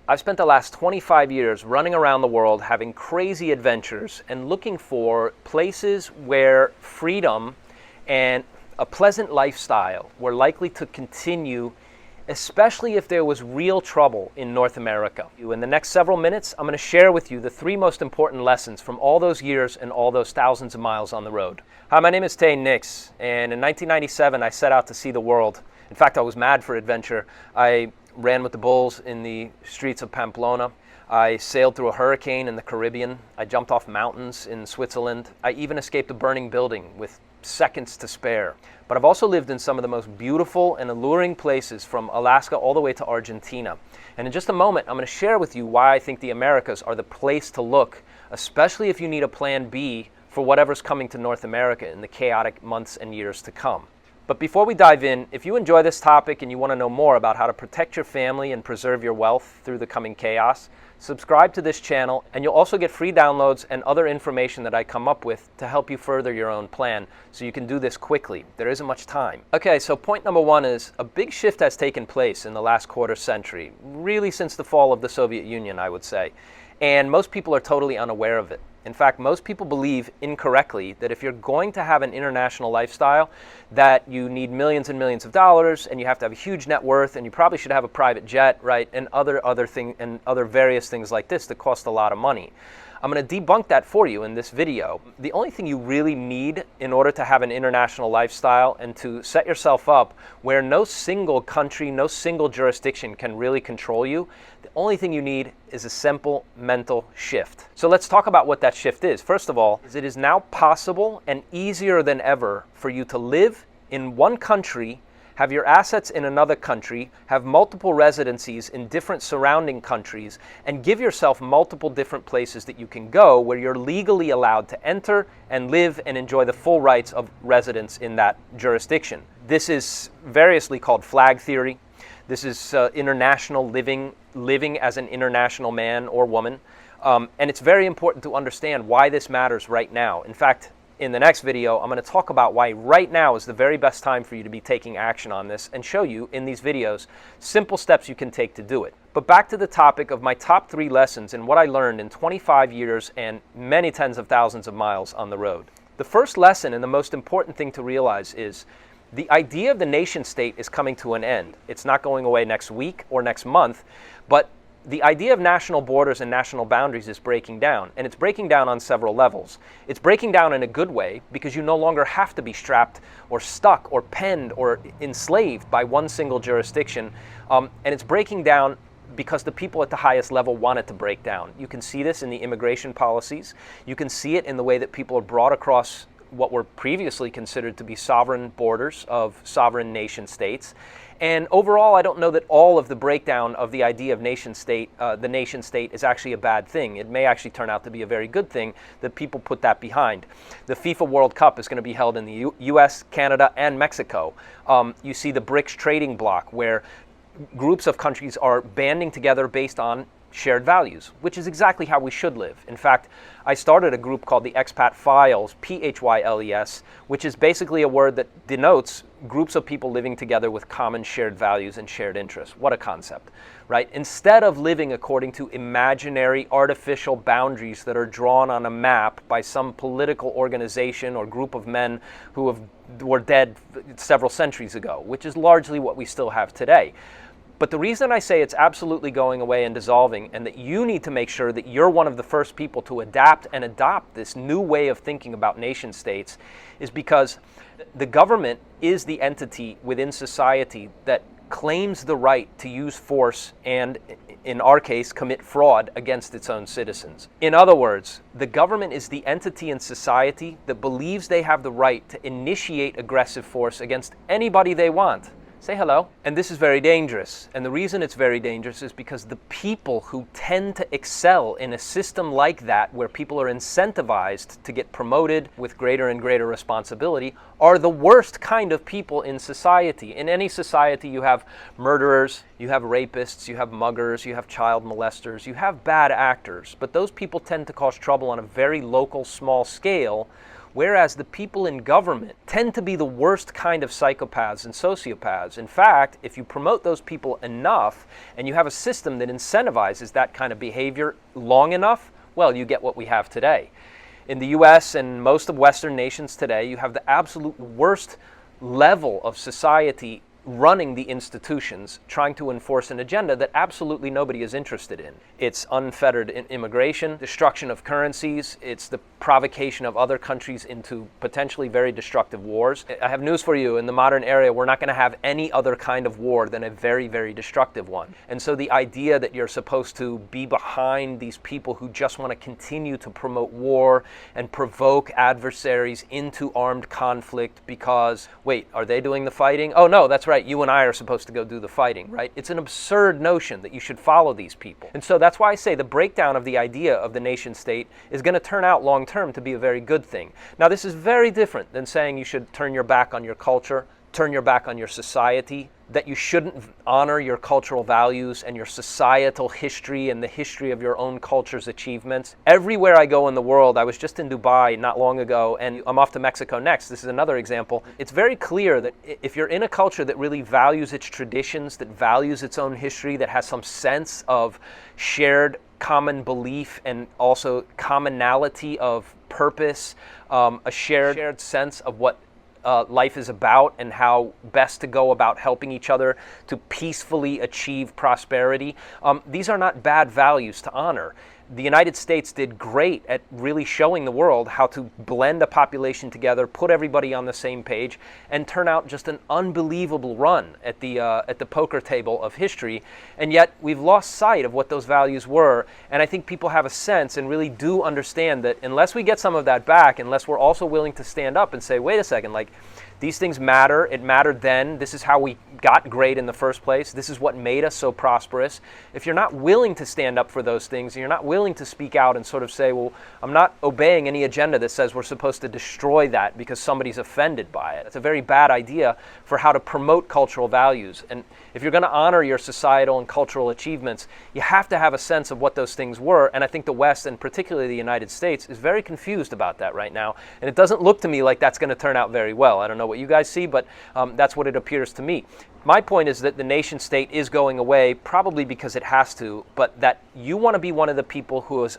I've spent the last 25 years running around the world having crazy adventures and looking for places where freedom and a pleasant lifestyle were likely to continue, especially if there was real trouble in North America. In the next several minutes, I'm going to share with you the 3 most important lessons from all those years and all those thousands of miles on the road. Hi, my name is Tay Nix, and in 1997 I set out to see the world. In fact, I was mad for adventure. I ran with the bulls in the streets of Pamplona. I sailed through a hurricane in the Caribbean. I jumped off mountains in Switzerland. I even escaped a burning building with seconds to spare. But I've also lived in some of the most beautiful and alluring places, from Alaska all the way to Argentina. And in just a moment, I'm going to share with you why I think the Americas are the place to look, especially if you need a plan B for whatever's coming to North America in the chaotic months and years to come. But before we dive in, if you enjoy this topic and you want to know more about how to protect your family and preserve your wealth through the coming chaos, subscribe to this channel, and you'll also get free downloads and other information that I come up with to help you further your own plan, so you can do this quickly. There isn't much time. Okay, so point number 1 is a big shift has taken place in the last quarter century, really since the fall of the Soviet Union, I would say. And most people are totally unaware of it. In fact, most people believe incorrectly that if you're going to have an international lifestyle, that you need millions and millions of dollars, and you have to have a huge net worth, and you probably should have a private jet, right? And other various things like this that cost a lot of money. I'm going to debunk that for you in this video. The only thing you really need in order to have an international lifestyle and to set yourself up where no single country, no single jurisdiction can really control you, the only thing you need is a simple mental shift. So let's talk about what that shift is. First of all, it is now possible and easier than ever for you to live in one country, have your assets in another country, have multiple residencies in different surrounding countries, and give yourself multiple different places that you can go where you're legally allowed to enter and live and enjoy the full rights of residence in that jurisdiction. This is variously called flag theory. This is international living as an international man or woman. And it's very important to understand why this matters right now. In fact, in the next video, I'm going to talk about why right now is the very best time for you to be taking action on this, and show you in these videos simple steps you can take to do it. But back to the topic of my top 3 lessons and what I learned in 25 years and many tens of thousands of miles on the road. The first lesson, and the most important thing to realize, is the idea of the nation state is coming to an end. It's not going away next week or next month, but the idea of national borders and national boundaries is breaking down, and it's breaking down on several levels. It's breaking down in a good way because you no longer have to be strapped or stuck or penned or enslaved by one single jurisdiction, and it's breaking down because the people at the highest level want it to break down. You can see this in the immigration policies. You can see it in the way that people are brought across what were previously considered to be sovereign borders of sovereign nation states. And overall, I don't know that all of the breakdown of the idea of nation state, the nation state, is actually a bad thing. It may actually turn out to be a very good thing that people put that behind. The FIFA World Cup is going to be held in the US, Canada, and Mexico. You see the BRICS trading bloc, where groups of countries are banding together based on shared values, which is exactly how we should live. In fact, I started a group called the Expat Philes, P-H-Y-L-E-S, which is basically a word that denotes groups of people living together with common shared values and shared interests. What a concept, right? Instead of living according to imaginary, artificial boundaries that are drawn on a map by some political organization or group of men who were dead several centuries ago, which is largely what we still have today. But the reason I say it's absolutely going away and dissolving, and that you need to make sure that you're one of the first people to adapt and adopt this new way of thinking about nation states, is because the government is the entity within society that claims the right to use force and, in our case, commit fraud against its own citizens. In other words, the government is the entity in society that believes they have the right to initiate aggressive force against anybody they want. Say hello. And this is very dangerous. And the reason it's very dangerous is because the people who tend to excel in a system like that, where people are incentivized to get promoted with greater and greater responsibility, are the worst kind of people in society. In any society, you have murderers, you have rapists, you have muggers, you have child molesters, you have bad actors. But those people tend to cause trouble on a very local, small scale, whereas the people in government tend to be the worst kind of psychopaths and sociopaths. In fact, if you promote those people enough and you have a system that incentivizes that kind of behavior long enough, well, you get what we have today. In the US and most of Western nations today, you have the absolute worst level of society running the institutions, trying to enforce an agenda that absolutely nobody is interested in. It's unfettered immigration, destruction of currencies, it's the provocation of other countries into potentially very destructive wars. I have news for you, in the modern era, we're not going to have any other kind of war than a very, very destructive one. And so the idea that you're supposed to be behind these people who just want to continue to promote war and provoke adversaries into armed conflict because, wait, are they doing the fighting? Oh no, that's right. You and I are supposed to go do the fighting, right? It's an absurd notion that you should follow these people. And so that's why I say the breakdown of the idea of the nation state is going to turn out long term to be a very good thing. Now, this is very different than saying you should turn your back on your culture, turn your back on your society, that you shouldn't honor your cultural values and your societal history and the history of your own culture's achievements. Everywhere I go in the world, I was just in Dubai not long ago, and I'm off to Mexico next. This is another example. It's very clear that if you're in a culture that really values its traditions, that values its own history, that has some sense of shared common belief and also commonality of purpose, a shared sense of what life is about and how best to go about helping each other to peacefully achieve prosperity. These are not bad values to honor. The United States did great at really showing the world how to blend a population together, put everybody on the same page, and turn out just an unbelievable run at the poker table of history. And yet we've lost sight of what those values were. And I think people have a sense and really do understand that unless we get some of that back, unless we're also willing to stand up and say, wait a second, like, these things matter. It mattered then. This is how we got great in the first place. This is what made us so prosperous. If you're not willing to stand up for those things, and you're not willing to speak out and sort of say, well, I'm not obeying any agenda that says we're supposed to destroy that because somebody's offended by it. It's a very bad idea for how to promote cultural values. And if you're going to honor your societal and cultural achievements, you have to have a sense of what those things were. And I think the West, and particularly the United States, is very confused about that right now. And it doesn't look to me like that's going to turn out very well. I don't know what you guys see, but that's what it appears to me. My point is that the nation state is going away, probably because it has to, but that you want to be one of the people who is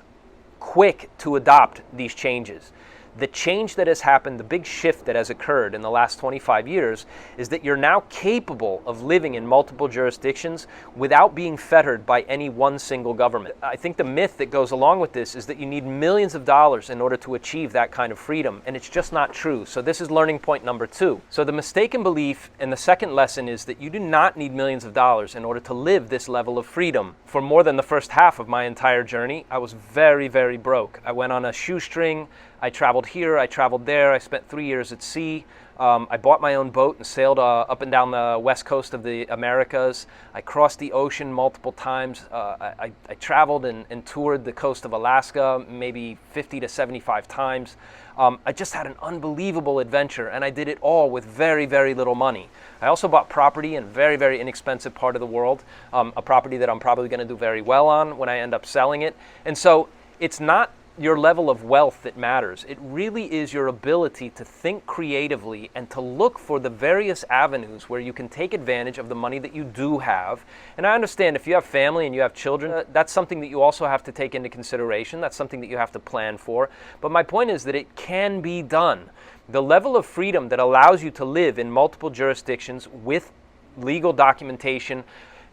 quick to adopt these changes. The change that has happened, the big shift that has occurred in the last 25 years, is that you're now capable of living in multiple jurisdictions without being fettered by any one single government. I think the myth that goes along with this is that you need millions of dollars in order to achieve that kind of freedom, and it's just not true. So this is learning point number 2. So the mistaken belief in the second lesson is that you do not need millions of dollars in order to live this level of freedom. For more than the first half of my entire journey, I was very, very broke. I went on a shoestring. I traveled here, I traveled there, I spent 3 years at sea. I bought my own boat and sailed up and down the west coast of the Americas. I crossed the ocean multiple times. I traveled and toured the coast of Alaska maybe 50 to 75 times. I just had an unbelievable adventure, and I did it all with very, very little money. I also bought property in a very, very inexpensive part of the world, a property that I'm probably going to do very well on when I end up selling it. And so it's not your level of wealth that matters. It really is your ability to think creatively and to look for the various avenues where you can take advantage of the money that you do have. And I understand if you have family and you have children, that's something that you also have to take into consideration. That's something that you have to plan for. But my point is that it can be done. The level of freedom that allows you to live in multiple jurisdictions with legal documentation.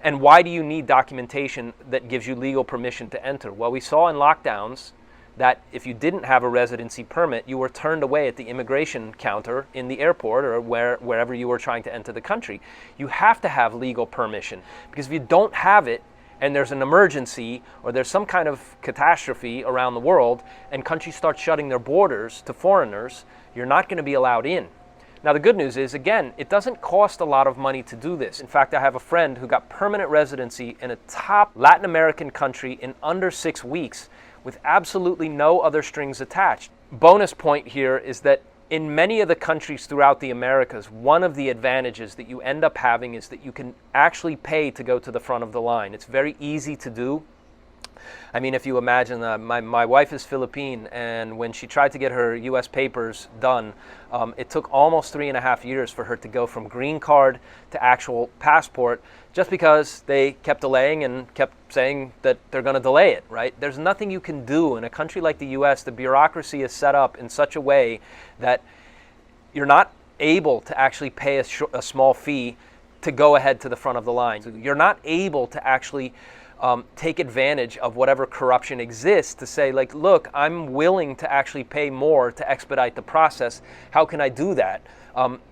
And why do you need documentation that gives you legal permission to enter? Well, we saw in lockdowns that if you didn't have a residency permit, you were turned away at the immigration counter in the airport or wherever you were trying to enter the country. You have to have legal permission, because if you don't have it and there's an emergency or there's some kind of catastrophe around the world and countries start shutting their borders to foreigners, you're not going to be allowed in. Now, the good news is, again, it doesn't cost a lot of money to do this. In fact, I have a friend who got permanent residency in a top Latin American country in under 6 weeks with absolutely no other strings attached. Bonus point here is that in many of the countries throughout the Americas, one of the advantages that you end up having is that you can actually pay to go to the front of the line. It's very easy to do. I mean, if you imagine, my wife is Philippine, and when she tried to get her U.S. papers done, it took almost 3.5 years for her to go from green card to actual passport, just because they kept delaying and kept saying that they're going to delay it, right? There's nothing you can do. In a country like the U.S., the bureaucracy is set up in such a way that you're not able to actually pay a small fee to go ahead to the front of the line. So you're not able to actually take advantage of whatever corruption exists to say, like, look, I'm willing to actually pay more to expedite the process. How can I do that?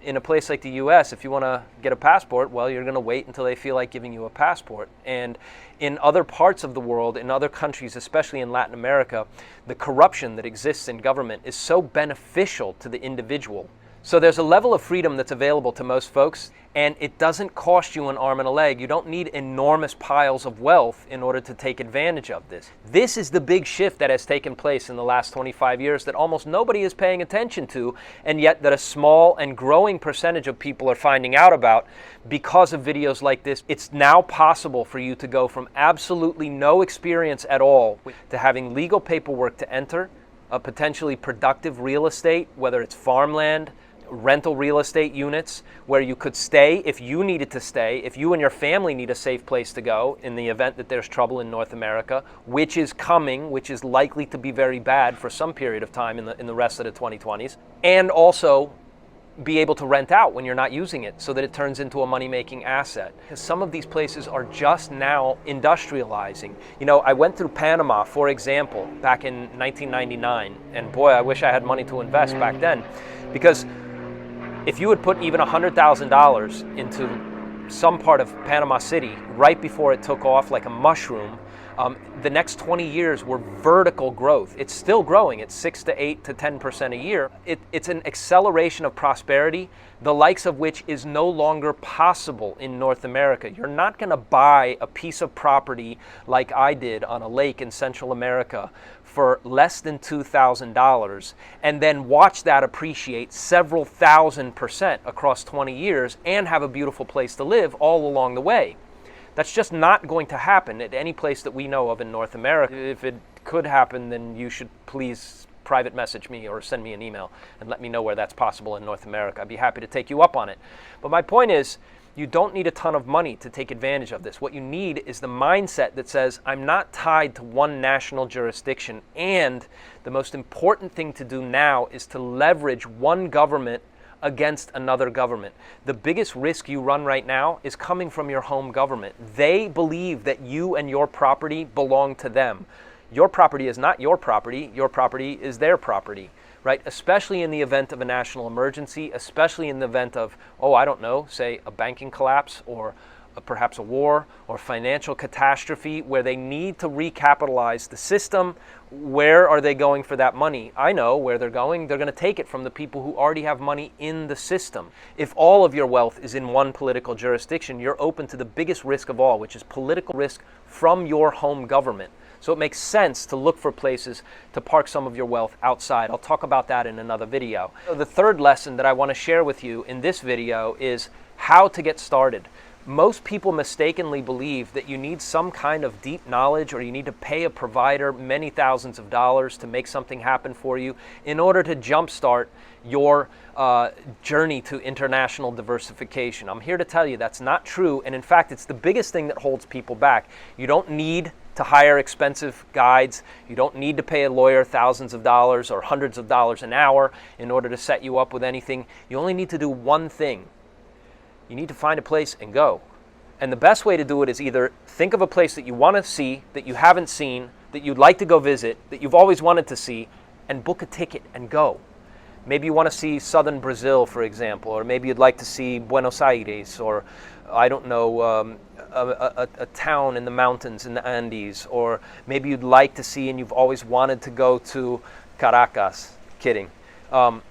In a place like the U.S., if you want to get a passport, well, you're going to wait until they feel like giving you a passport. And in other parts of the world, in other countries, especially in Latin America, the corruption that exists in government is so beneficial to the individual. So there's a level of freedom that's available to most folks, and it doesn't cost you an arm and a leg. You don't need enormous piles of wealth in order to take advantage of this. This is the big shift that has taken place in the last 25 years that almost nobody is paying attention to, and yet that a small and growing percentage of people are finding out about because of videos like this. It's now possible for you to go from absolutely no experience at all to having legal paperwork to enter a potentially productive real estate, whether it's farmland, rental real estate units where you could stay if you needed to stay, if you and your family need a safe place to go in the event that there's trouble in North America, which is coming, which is likely to be very bad for some period of time in the rest of the 2020s, and also be able to rent out when you're not using it so that it turns into a money-making asset. Because some of these places are just now industrializing. You know, I went through Panama, for example, back in 1999, and boy, I wish I had money to invest back then, because if you had put even $100,000 into some part of Panama City right before it took off like a mushroom, the next 20 years were vertical growth. It's still growing. It's 6 to 8 to 10% a year. It's an acceleration of prosperity, the likes of which is no longer possible in North America. You're not going to buy a piece of property like I did on a lake in Central America for less than $2,000 and then watch that appreciate several thousand% across 20 years and have a beautiful place to live all along the way. That's just not going to happen at any place that we know of in North America. If it could happen, then you should please private message me or send me an email and let me know where that's possible in North America. I'd be happy to take you up on it. But my point is, you don't need a ton of money to take advantage of this. What you need is the mindset that says, I'm not tied to one national jurisdiction, and the most important thing to do now is to leverage one government against another government. The biggest risk you run right now is coming from your home government. They believe that you and your property belong to them. Your property is not your property is their property, right? Especially in the event of a national emergency, especially in the event of, I don't know, say a banking collapse or perhaps a war or financial catastrophe where they need to recapitalize the system. Where are they going for that money? I know where they're going. They're going to take it from the people who already have money in the system. If all of your wealth is in one political jurisdiction, you're open to the biggest risk of all, which is political risk from your home government. So it makes sense to look for places to park some of your wealth outside. I'll talk about that in another video. The third lesson that I want to share with you in this video is how to get started. Most people mistakenly believe that you need some kind of deep knowledge or you need to pay a provider many thousands of dollars to make something happen for you in order to jumpstart your journey to international diversification. I'm here to tell you that's not true, and in fact, it's the biggest thing that holds people back. You don't need to hire expensive guides. You don't need to pay a lawyer thousands of dollars or hundreds of dollars an hour in order to set you up with anything. You only need to do one thing. You need to find a place and go. And the best way to do it is either think of a place that you want to see, that you haven't seen, that you'd like to go visit, that you've always wanted to see, and book a ticket and go. Maybe you want to see southern Brazil, for example, or maybe you'd like to see Buenos Aires, or I don't know, a town in the mountains in the Andes, or maybe you'd like to see and you've always wanted to go to Caracas. Kidding.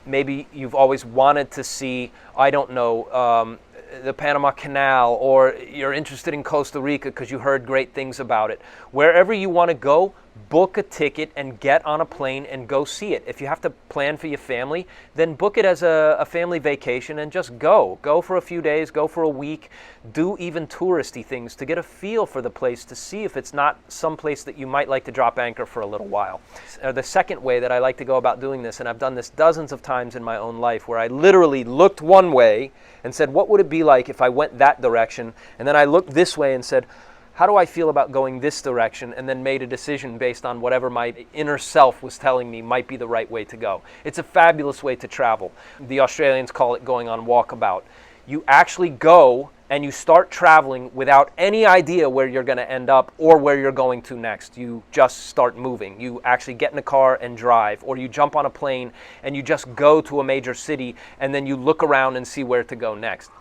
Maybe you've always wanted to see, I don't know, the Panama Canal, or you're interested in Costa Rica because you heard great things about it. Wherever you want to go, book a ticket and get on a plane and go see it. If you have to plan for your family, then book it as a family vacation and just go. Go for a few days, go for a week, do even touristy things to get a feel for the place, to see if it's not some place that you might like to drop anchor for a little while. The second way that I like to go about doing this, and I've done this dozens of times in my own life, where I literally looked one way and said, what would it be like if I went that direction? And then I looked this way and said, how do I feel about going this direction? And then made a decision based on whatever my inner self was telling me might be the right way to go. It's a fabulous way to travel. The Australians call it going on walkabout. You actually go and you start traveling without any idea where you're going to end up or where you're going to next. You just start moving. You actually get in a car and drive, or you jump on a plane and you just go to a major city, and then you look around and see where to go next.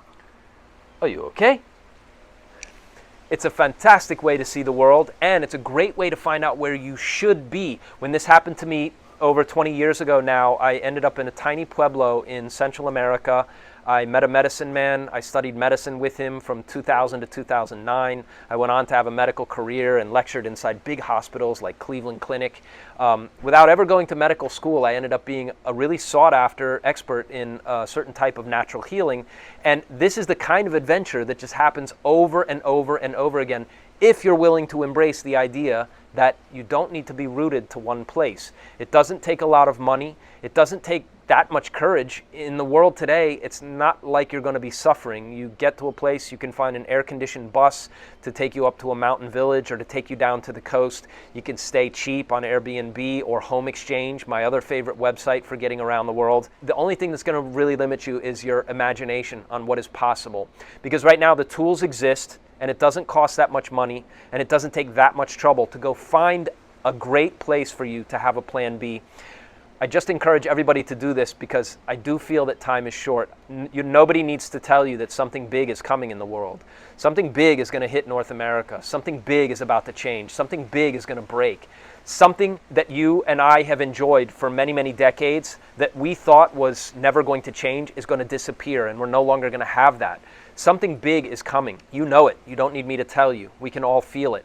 Are you okay? It's a fantastic way to see the world, and it's a great way to find out where you should be. When this happened to me over 20 years ago now, I ended up in a tiny pueblo in Central America. I met a medicine man. I studied medicine with him from 2000 to 2009. I went on to have a medical career and lectured inside big hospitals like Cleveland Clinic. Without ever going to medical school, I ended up being a really sought-after expert in a certain type of natural healing. And this is the kind of adventure that just happens over and over and over again if you're willing to embrace the idea that you don't need to be rooted to one place. It doesn't take a lot of money. It doesn't take that much courage. In the world today, it's not like you're going to be suffering. You get to a place, you can find an air-conditioned bus to take you up to a mountain village or to take you down to the coast. You can stay cheap on Airbnb or Home Exchange, my other favorite website for getting around the world. The only thing that's going to really limit you is your imagination on what is possible. Because right now the tools exist, and it doesn't cost that much money, and it doesn't take that much trouble to go find a great place for you to have a plan B. I just encourage everybody to do this because I do feel that time is short. Nobody needs to tell you that something big is coming in the world. Something big is going to hit North America. Something big is about to change. Something big is going to break. Something that you and I have enjoyed for many, many decades that we thought was never going to change is going to disappear, and we're no longer going to have that. Something big is coming. You know it. You don't need me to tell you. We can all feel it.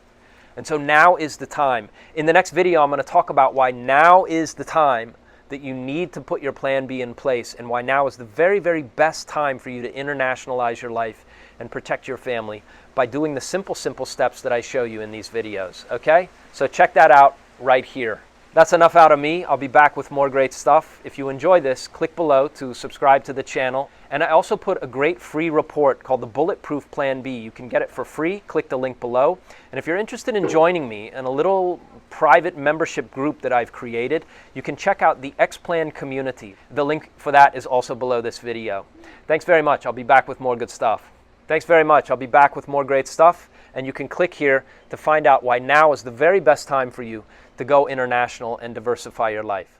And so now is the time. In the next video, I'm going to talk about why now is the time that you need to put your plan B in place, and why now is the very, very best time for you to internationalize your life and protect your family by doing the simple steps that I show you in these videos, okay? So check that out right here. That's enough out of me. I'll be back with more great stuff. If you enjoy this, click below to subscribe to the channel. And I also put a great free report called the Bulletproof Plan B. You can get it for free. Click the link below. And if you're interested in joining me in a little private membership group that I've created, you can check out the X-Plan community. The link for that is also below this video. Thanks very much. I'll be back with more good stuff. Thanks very much. I'll be back with more great stuff. And you can click here to find out why now is the very best time for you to go international and diversify your life.